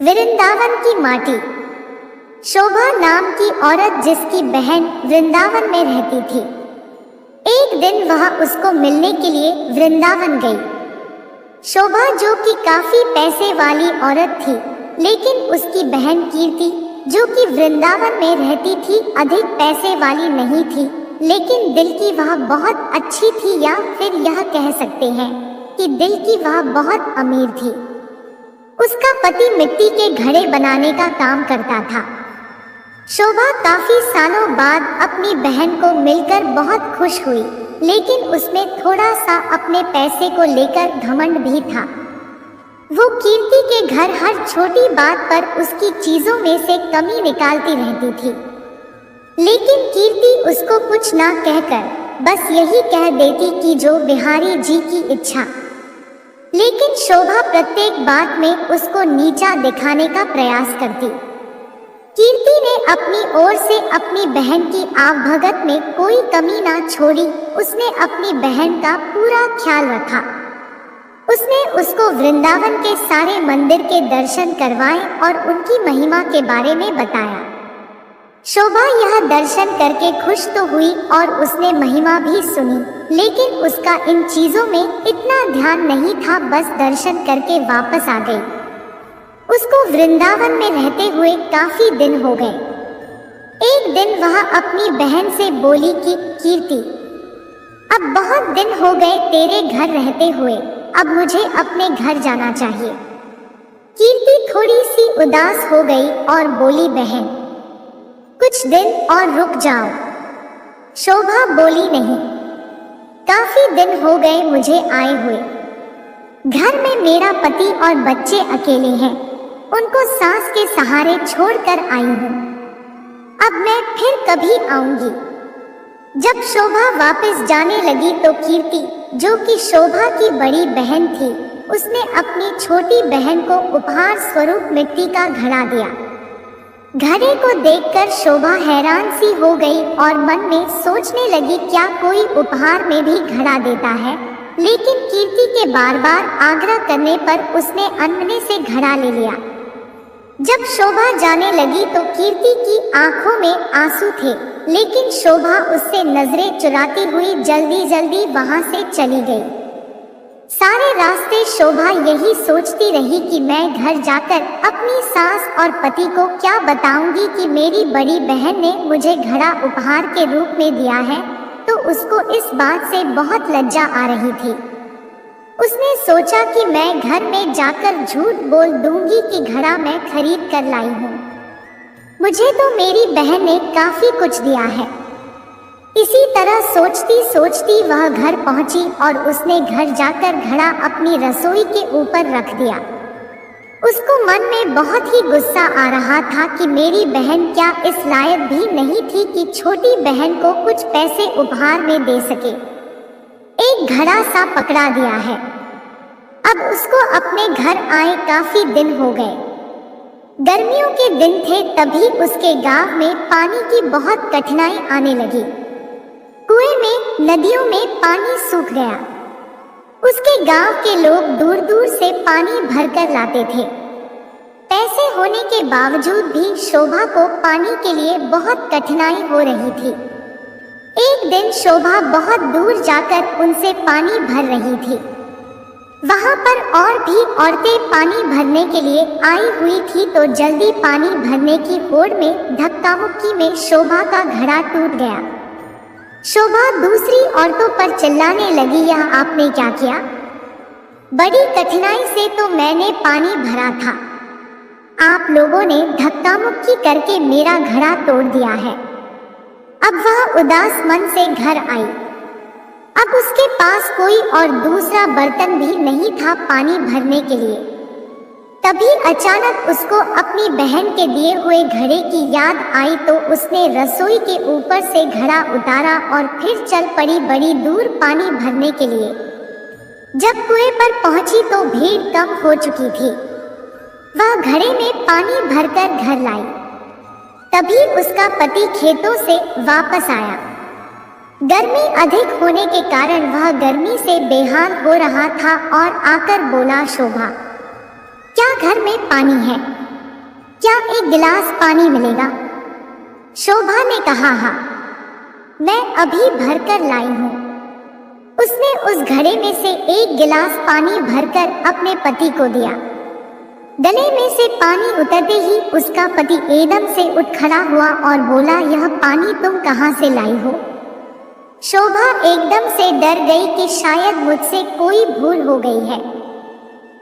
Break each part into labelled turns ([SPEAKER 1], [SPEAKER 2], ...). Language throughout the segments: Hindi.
[SPEAKER 1] वृंदावन की माटी। शोभा नाम की औरत जिसकी बहन वृंदावन में रहती थी, एक दिन वह उसको मिलने के लिए वृंदावन गई। शोभा जो कि काफी पैसे वाली औरत थी, लेकिन उसकी बहन कीर्ति जो कि वृंदावन में रहती थी अधिक पैसे वाली नहीं थी, लेकिन दिल की वह बहुत अच्छी थी, या फिर यह कह सकते हैं कि दिल की वह बहुत अमीर थी। उसका पति मिट्टी के घड़े बनाने का काम करता था। शोभा काफी सालों बाद अपनी बहन को मिलकर बहुत खुश हुई, लेकिन उसमें थोड़ा सा अपने पैसे को लेकर घमंड भी था। वो कीर्ति के घर हर छोटी बात पर उसकी चीजों में से कमी निकालती रहती थी, लेकिन कीर्ति उसको कुछ ना कहकर बस यही कह देती कि जो बिहारी जी की इच्छा। लेकिन शोभा प्रत्येक बात में उसको नीचा दिखाने का प्रयास करती। कीर्ति ने अपनी ओर से अपनी बहन की आवभगत में कोई कमी ना छोड़ी। उसने अपनी बहन का पूरा ख्याल रखा। उसने उसको वृंदावन के सारे मंदिर के दर्शन करवाए और उनकी महिमा के बारे में बताया। शोभा यह दर्शन करके खुश तो हुई और उसने महिमा भी सुनी, लेकिन उसका इन चीजों में इतना ध्यान नहीं था, बस दर्शन करके वापस आ गई। उसको वृंदावन में रहते हुए काफी दिन हो गए। एक दिन वह अपनी बहन से बोली कि कीर्ति, अब बहुत दिन हो गए तेरे घर रहते हुए, अब मुझे अपने घर जाना चाहिए। कीर्ति थोड़ी सी उदास हो गई और बोली, बहन कुछ दिन और रुक जाओ। शोभा बोली, नहीं, काफी दिन हो गए मुझे आए हुए। घर में मेरा पति और बच्चे अकेले हैं, उनको सास के सहारे छोड़कर आई हूँ। अब मैं फिर कभी आऊंगी। जब शोभा वापस जाने लगी तो कीर्ति जो कि शोभा की बड़ी बहन थी, उसने अपनी छोटी बहन को उपहार स्वरूप मिट्टी का घड़ा दिया। घड़े को देखकर शोभा हैरान सी हो गई और मन में सोचने लगी क्या कोई उपहार में भी घड़ा देता है, लेकिन कीर्ति के बार बार आग्रह करने पर उसने अनमने से घड़ा ले लिया। जब शोभा जाने लगी तो कीर्ति की आंखों में आंसू थे, लेकिन शोभा उससे नजरें चुराती हुई जल्दी जल्दी वहां से चली गई। सारे रास्ते शोभा यही सोचती रही कि मैं घर जाकर अपनी सास और पति को क्या बताऊंगी कि मेरी बड़ी बहन ने मुझे घड़ा उपहार के रूप में दिया है, तो उसको इस बात से बहुत लज्जा आ रही थी। उसने सोचा कि मैं घर में जाकर झूठ बोल दूंगी कि घड़ा मैं खरीद कर लाई हूँ, मुझे तो मेरी बहन ने काफी कुछ दिया है। इसी तरह सोचती सोचती वह घर पहुंची और उसने घर जाकर घड़ा अपनी रसोई के ऊपर रख दिया। उसको मन में बहुत ही गुस्सा आ रहा था कि मेरी बहन क्या इस लायक भी नहीं थी कि छोटी बहन को कुछ पैसे उपहार में दे सके। एक घड़ा सा पकड़ा दिया है। अब उसको अपने घर आए काफी दिन हो गए। गर्मियों के दिन थे, तभी उसके गांव में पानी की बहुत कठिनाई आने लगी। कुएं में, नदियों में पानी सूख गया। उसके गांव के लोग दूर दूर से पानी भरकर लाते थे। पैसे होने के बावजूद भी शोभा को पानी के लिए बहुत कठिनाई हो रही थी। एक दिन शोभा बहुत दूर जाकर उनसे पानी भर रही थी। वहां पर और भी औरतें पानी भरने के लिए आई हुई थी, तो जल्दी पानी भरने की होड़ में धक्का मुक्की में शोभा का घड़ा टूट गया। शोभा दूसरी औरतों पर चिल्लाने लगी, यह आपने क्या किया? बड़ी कठिनाई से तो मैंने पानी भरा था, आप लोगों ने धक्का मुक्की करके मेरा घड़ा तोड़ दिया है। अब वह उदास मन से घर आई। अब उसके पास कोई और दूसरा बर्तन भी नहीं था पानी भरने के लिए। तभी अचानक उसको अपनी बहन के दिए हुए घड़े की याद आई, तो उसने रसोई के ऊपर से घड़ा उतारा और फिर चल पड़ी बड़ी दूर पानी भरने के लिए। जब कुएं पर पहुंची तो भीड़ कम हो चुकी थी। वह घड़े में पानी भरकर घर लाई। तभी उसका पति खेतों से वापस आया। गर्मी अधिक होने के कारण वह गर्मी से बेहाल हो रहा था और आकर बोला, शोभा क्या घर में पानी है? क्या एक गिलास पानी मिलेगा? शोभा ने कहा, हाँ, मैं अभी भरकर लाई हूँ। उसने उस घड़े में से एक गिलास पानी भरकर अपने पति को दिया। गले में से पानी उतरते ही उसका पति एकदम से उठ खड़ा हुआ और बोला, यह पानी तुम कहाँ से लाई हो? शोभा एकदम से डर गई कि शायद मुझसे कोई भूल हो गई है।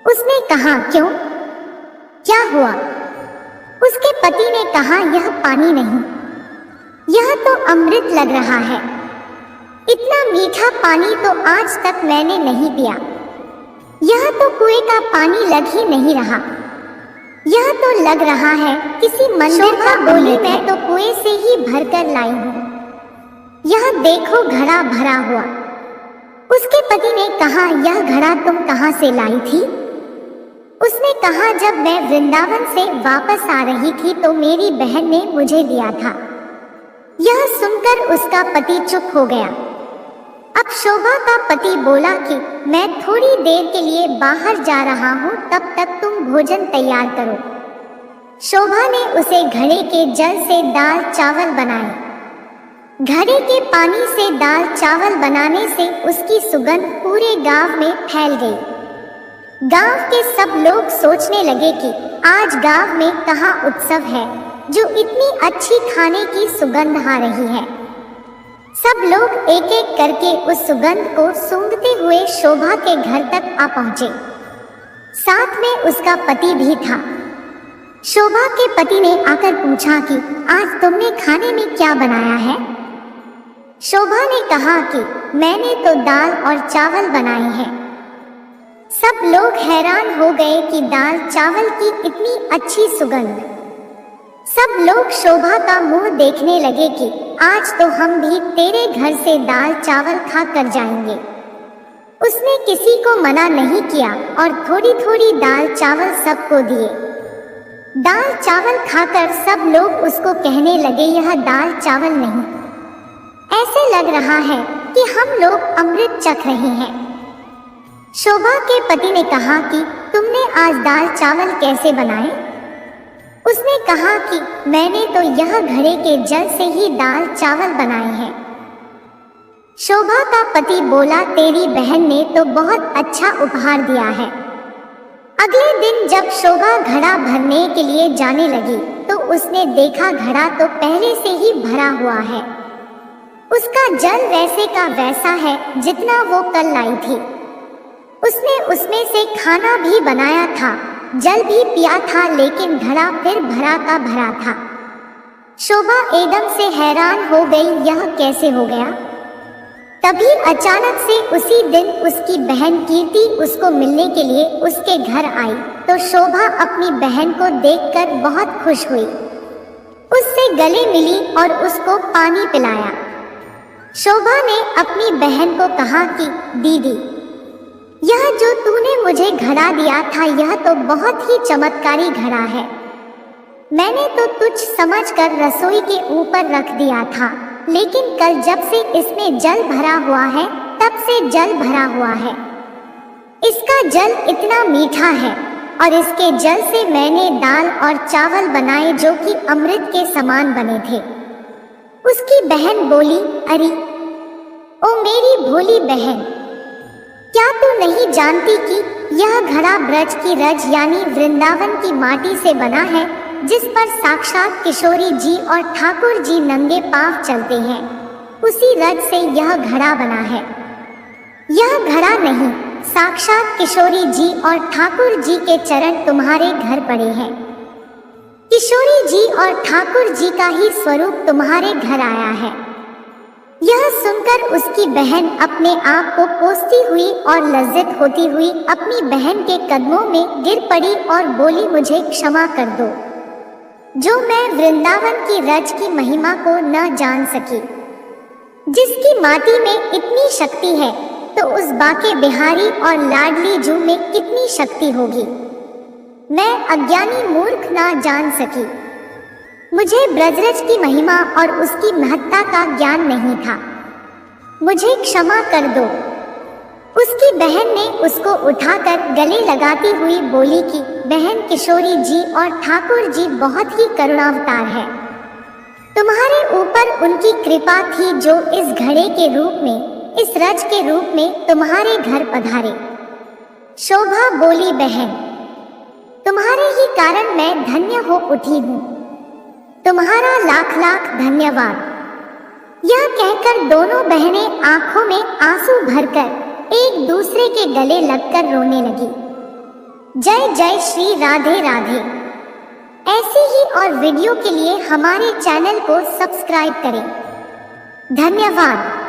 [SPEAKER 1] उसने कहा, क्यों, क्या हुआ? उसके पति ने कहा, यह पानी नहीं, यह तो अमृत लग रहा है। इतना मीठा पानी तो आज तक मैंने नहीं पिया। यह तो कुएं का पानी लग ही नहीं रहा, यह तो लग रहा है किसी मंदिर का। बोली, मैं तो कुएं से ही भरकर लाई हूँ। यह देखो घड़ा भरा हुआ। उसके पति ने कहा, यह घड़ा तुम कहाँ से लाई थी? उसने कहा, जब मैं वृंदावन से वापस आ रही थी तो मेरी बहन ने मुझे दिया था। यह सुनकर उसका पति चुप हो गया। अब शोभा का पति बोला कि मैं थोड़ी देर के लिए बाहर जा रहा हूँ, तब तक तुम भोजन तैयार करो। शोभा ने उसे घड़े के जल से दाल चावल बनाए। घड़े के पानी से दाल चावल बनाने से उसकी सुगंध पूरे गांव में फैल गई। गांव के सब लोग सोचने लगे कि आज गांव में कहाँ उत्सव है जो इतनी अच्छी खाने की सुगंध आ रही है। सब लोग एक एक करके उस सुगंध को सूंघते हुए शोभा के घर तक आ पहुंचे। साथ में उसका पति भी था। शोभा के पति ने आकर पूछा कि आज तुमने खाने में क्या बनाया है? शोभा ने कहा कि मैंने तो दाल और चावल बनाए हैं। सब लोग हैरान हो गए कि दाल चावल की इतनी अच्छी सुगंध। सब लोग शोभा का मुंह देखने लगे कि आज तो हम भी तेरे घर से दाल चावल खा कर जाएंगे। उसने किसी को मना नहीं किया और थोड़ी थोड़ी दाल चावल सबको दिए। दाल चावल खाकर सब लोग उसको कहने लगे, यह दाल चावल नहीं, ऐसे लग रहा है कि हम लोग अमृत चख रहे हैं। शोभा के पति ने कहा कि तुमने आज दाल चावल कैसे बनाए? उसने कहा कि मैंने तो यह घड़े के जल से ही दाल चावल बनाए हैं। शोभा का पति बोला, तेरी बहन ने तो बहुत अच्छा उपहार दिया है। अगले दिन जब शोभा घड़ा भरने के लिए जाने लगी तो उसने देखा घड़ा तो पहले से ही भरा हुआ है। उसका जल वैसे का वैसा है जितना वो कल लाई थी। उसने उसमें से खाना भी बनाया था, जल भी पिया था, लेकिन घड़ा फिर भरा का भरा था। शोभा एकदम से हैरान हो गई, यह कैसे हो गया? तभी अचानक से उसी दिन उसकी बहन कीर्ति उसको मिलने के लिए उसके घर आई तो शोभा अपनी बहन को देखकर बहुत खुश हुई। उससे गले मिली और उसको पानी पिलाया। शोभा ने अपनी बहन को कहा कि दीदी, यह जो तूने मुझे घड़ा दिया था यह तो बहुत ही चमत्कारी घड़ा है। मैंने तो तुझ समझकर रसोई के ऊपर रख दिया था, लेकिन कल जब से इसमें जल भरा हुआ है तब से जल भरा हुआ है। इसका जल इतना मीठा है और इसके जल से मैंने दाल और चावल बनाए जो कि अमृत के समान बने थे। उसकी बहन बोली, अरे ओ मेरी भोली बहन, क्या तू नहीं जानती कि यह घड़ा ब्रज की रज यानी वृंदावन की माटी से बना है, जिस पर साक्षात किशोरी जी और ठाकुर जी नंगे पांव चलते हैं। उसी रज से यह घड़ा बना है। यह घड़ा नहीं, साक्षात किशोरी जी और ठाकुर जी के चरण तुम्हारे घर पड़े हैं। किशोरी जी और ठाकुर जी का ही स्वरूप तुम्हारे घर आया है। यह सुनकर उसकी बहन अपने आप को कोसती हुई और लज्जित होती हुई अपनी बहन के कदमों में गिर पड़ी और बोली, मुझे क्षमा कर दो जो मैं वृंदावन की रज की महिमा को न जान सकी। जिसकी माटी में इतनी शक्ति है तो उस बाके बिहारी और लाडली जू में कितनी शक्ति होगी। मैं अज्ञानी मूर्ख ना जान सकी। मुझे ब्रजरज की महिमा और उसकी महत्ता का ज्ञान नहीं था। मुझे क्षमा कर दो। उसकी बहन ने उसको उठाकर गले लगाती हुई बोली कि बहन किशोरी जी और ठाकुर जी बहुत ही करुणावतार है। तुम्हारे ऊपर उनकी कृपा थी जो इस घड़े के रूप में, इस रज के रूप में तुम्हारे घर पधारे। शोभा बोली बहन, तुम्हारे ही कारण मैं धन्य हो उठी हूँ, तुम्हारा लाख लाख धन्यवाद। यह कहकर दोनों बहनें आंखों में आंसू भरकर एक दूसरे के गले लगकर रोने लगी। जय जय श्री राधे राधे। ऐसी ही और वीडियो के लिए हमारे चैनल को सब्सक्राइब करें। धन्यवाद।